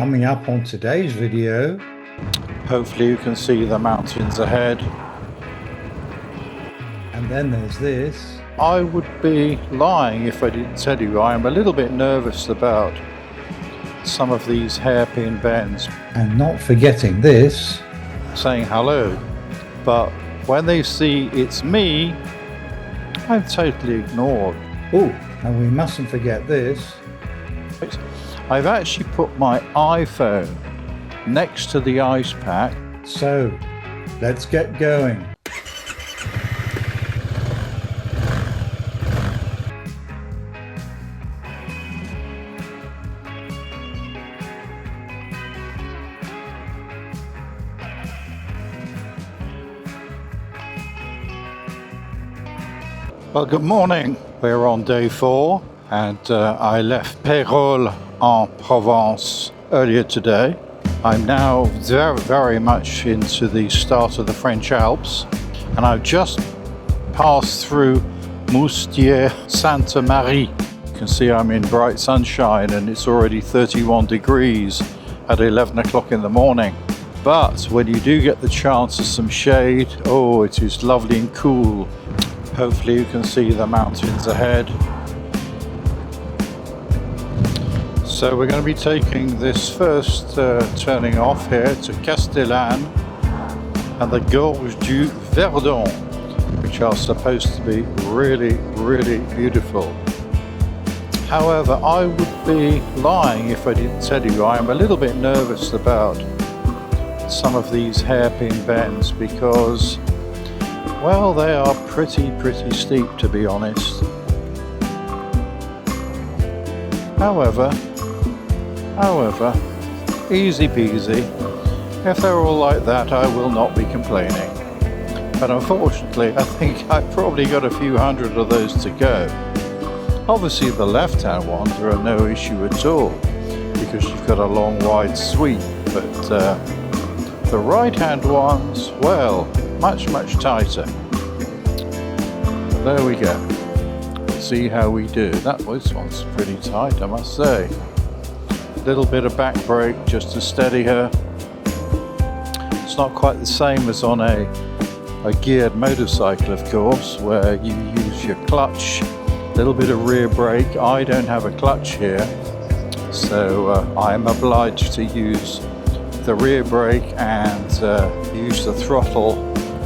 Coming up on today's video, hopefully you can see the mountains ahead. And then there's this. I would be lying if I didn't tell you I am a little bit nervous about some of these hairpin bends. And not forgetting this. Saying hello, but when they see it's me, I'm totally ignored. Oh, and we mustn't forget this. I've actually put my iPhone next to the ice pack. So, let's get going. Well, good morning. We're on day 4 and I left Pérol en Provence earlier today. I'm now very much into the start of the French Alps, and I've just passed through Moustiers-Sainte-Marie. You can see I'm in bright sunshine and it's already 31 degrees at 11 o'clock in the morning. But when you do get the chance of some shade, oh, it is lovely and cool. Hopefully you can see the mountains ahead. So we're going to be taking this first turning off here to Castellane and the Gorge du Verdon, which are supposed to be really beautiful. However, I would be lying if I didn't tell you I am a little bit nervous about some of these hairpin bends because, well, they are pretty steep, to be honest. However, easy peasy. If they're all like that, I will not be complaining. But unfortunately, I think I've probably got a few hundred of those to go. Obviously, the left-hand ones are no issue at all because you've got a long, wide sweep. But the right-hand ones, well, much tighter. There we go. Let's see how we do. This one's pretty tight, I must say. Little bit of back brake just to steady her. It's not quite the same as on a geared motorcycle, of course, where you use your clutch, a little bit of rear brake. I don't have a clutch here, so I'm obliged to use the rear brake and use the throttle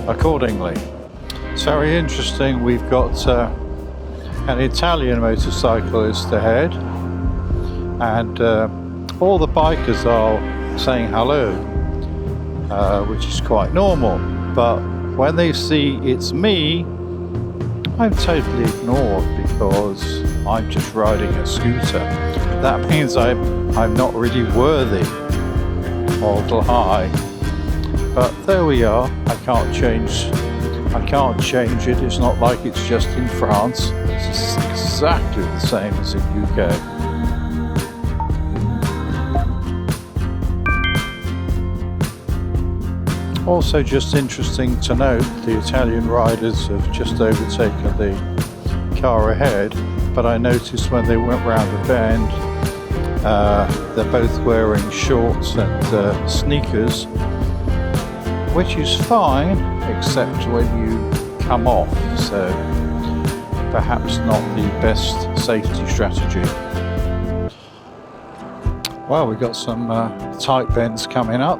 accordingly. It's very interesting. We've got an Italian motorcyclist ahead, and all the bikers are saying hello, which is quite normal. But when they see it's me, I'm totally ignored because I'm just riding a scooter. That means I'm not really worthy of the high. But there we are. I can't change it. It's not like it's just in France. It's exactly the same as in UK. Also, just interesting to note, the Italian riders have just overtaken the car ahead, but I noticed when they went round the bend, they're both wearing shorts and sneakers, which is fine, except when you come off, so perhaps not the best safety strategy. Well, we've got some tight bends coming up.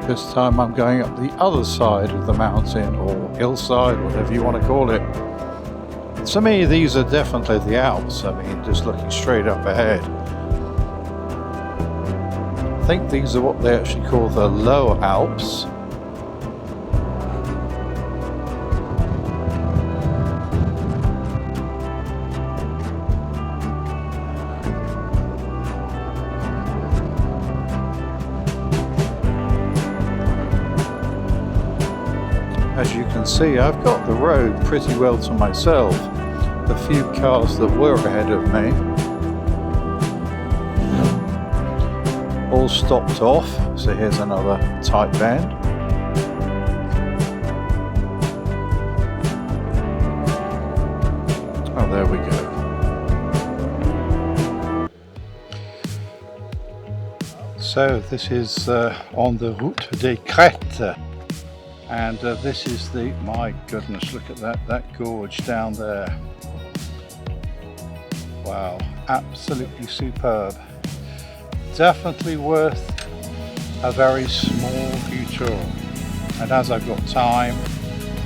This time I'm going up the other side of the mountain, or hillside, whatever you want to call it. To me, these are definitely the Alps. I mean, just looking straight up ahead. I think these are what they actually call the Lower Alps. As you can see, I've got the road pretty well to myself. The few cars that were ahead of me all stopped off, so here's another tight bend. Oh, there we go. So this is on the route des Crêtes, and this is the, my goodness, look at that gorge down there. Wow, absolutely superb. Definitely worth a very small view tour, and as I've got time,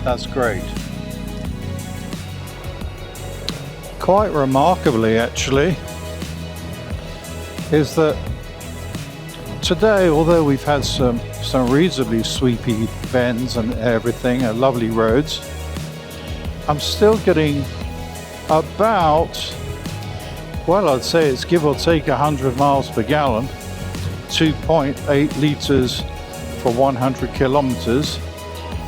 that's great. Quite remarkably actually is that today, although we've had some reasonably sweepy bends and everything, lovely roads, I'm still getting about, well, I'd say it's give or take 100 miles per gallon, 2.8 litres for 100 kilometres,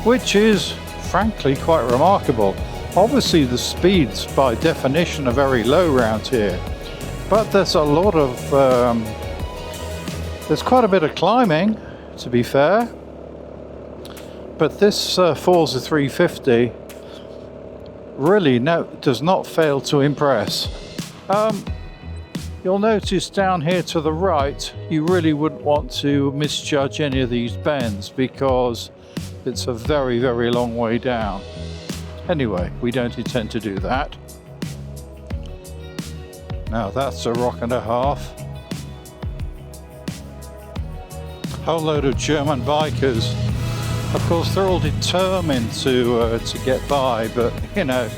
which is frankly quite remarkable. Obviously the speeds by definition are very low around here, but there's a lot of there's quite a bit of climbing, to be fair, but this Forza 350 really does not fail to impress. You'll notice down here to the right, you really wouldn't want to misjudge any of these bends because it's a very, very long way down. Anyway, we don't intend to do that. Now that's a rock and a half. Whole load of German bikers. Of course, they're all determined to get by, but you know,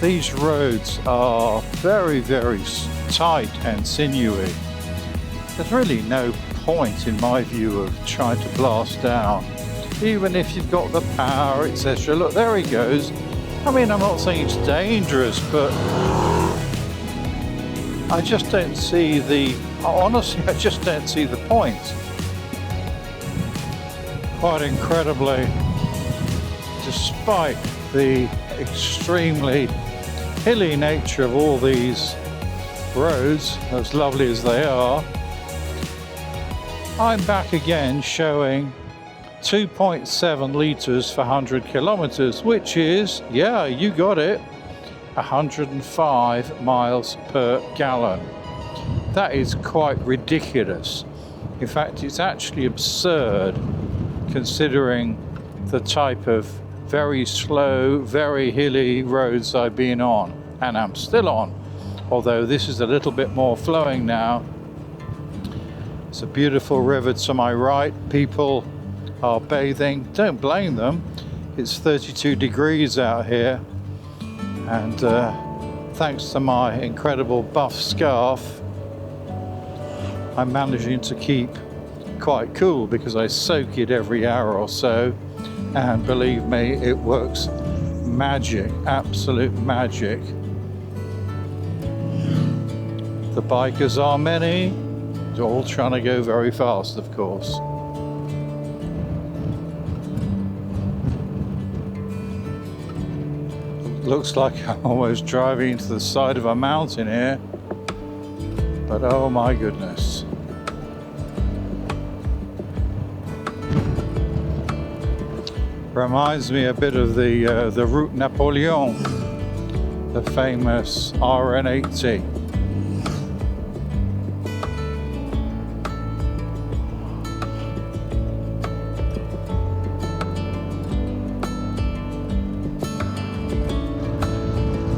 these roads are very, very tight and sinewy. There's really no point, in my view, of trying to blast down, even if you've got the power, etc. Look, there he goes. I mean, I'm not saying it's dangerous, but I just don't see honestly, I just don't see the point. Quite incredibly, despite the extremely hilly nature of all these roads, as lovely as they are, I'm back again showing 2.7 litres for 100 kilometres, which is, yeah, you got it, 105 miles per gallon. That is quite ridiculous. In fact, it's actually absurd considering the type of very slow, very hilly roads I've been on, and I'm still on, although this is a little bit more flowing now. It's a beautiful river to my right. People are bathing. Don't blame them. It's 32 degrees out here, and thanks to my incredible buff scarf, I'm managing to keep quite cool because I soak it every hour or so, and believe me, it works magic, absolute magic. The bikers are many, they're all trying to go very fast, of course. Looks like I'm almost driving into the side of a mountain here, but oh my goodness. Reminds me a bit of the Route Napoleon, the famous RN80.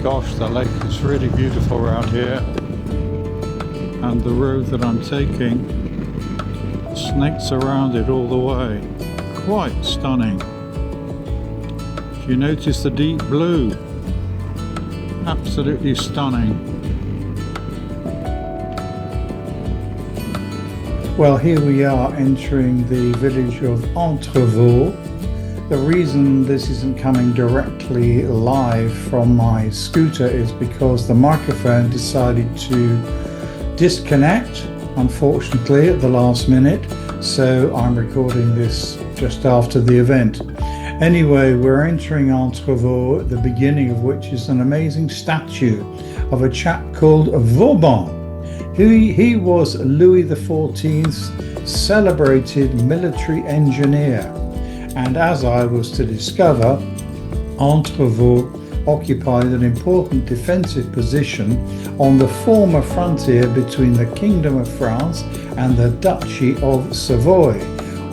Gosh, the lake is really beautiful around here, and the road that I'm taking snakes around it all the way. Quite stunning. You notice the deep blue, absolutely stunning. Well, here we are entering the village of Entrevaux. The reason this isn't coming directly live from my scooter is because the microphone decided to disconnect, unfortunately, at the last minute, so I'm recording this just after the event. Anyway, we're entering Entrevaux, the beginning of which is an amazing statue of a chap called Vauban. He was Louis XIV's celebrated military engineer. And as I was to discover, Entrevaux occupied an important defensive position on the former frontier between the Kingdom of France and the Duchy of Savoy,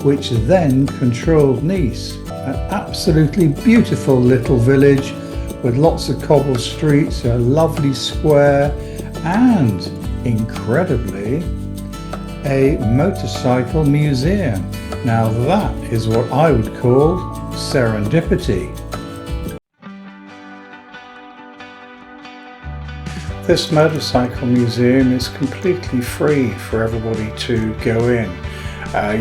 which then controlled Nice. An absolutely beautiful little village with lots of cobble streets, a lovely square, and incredibly a motorcycle museum. Now that is what I would call serendipity. This motorcycle museum is completely free for everybody to go in.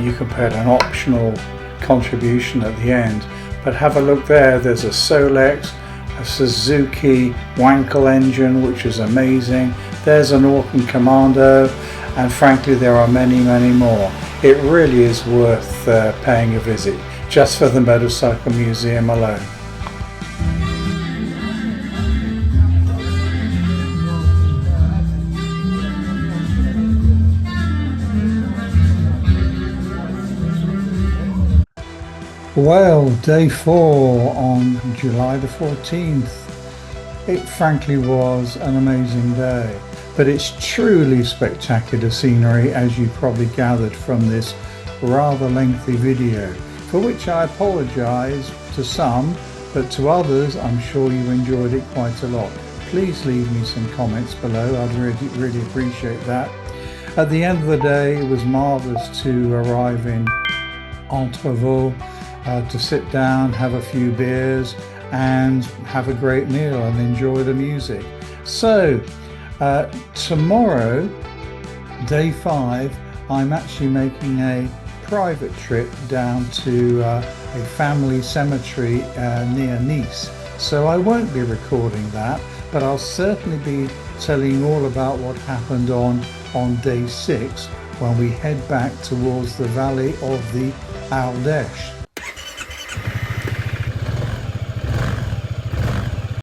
You can pay an optional contribution at the end, but have a look there. There's a Solex, a Suzuki Wankel engine, which is amazing. There's an Orton Commando, and frankly there are many more. It really is worth paying a visit just for the motorcycle museum alone. Well, day 4 on July the 14th. It frankly was an amazing day, but it's truly spectacular scenery, as you probably gathered from this rather lengthy video, for which I apologise to some, but to others I'm sure you enjoyed it quite a lot. Please leave me some comments below, I'd really appreciate that. At the end of the day, it was marvellous to arrive in Entrevaux, to sit down, have a few beers and have a great meal and enjoy the music. So tomorrow, day 5, I'm actually making a private trip down to a family cemetery near Nice. So I won't be recording that, but I'll certainly be telling you all about what happened on day 6 when we head back towards the valley of the Ardèche.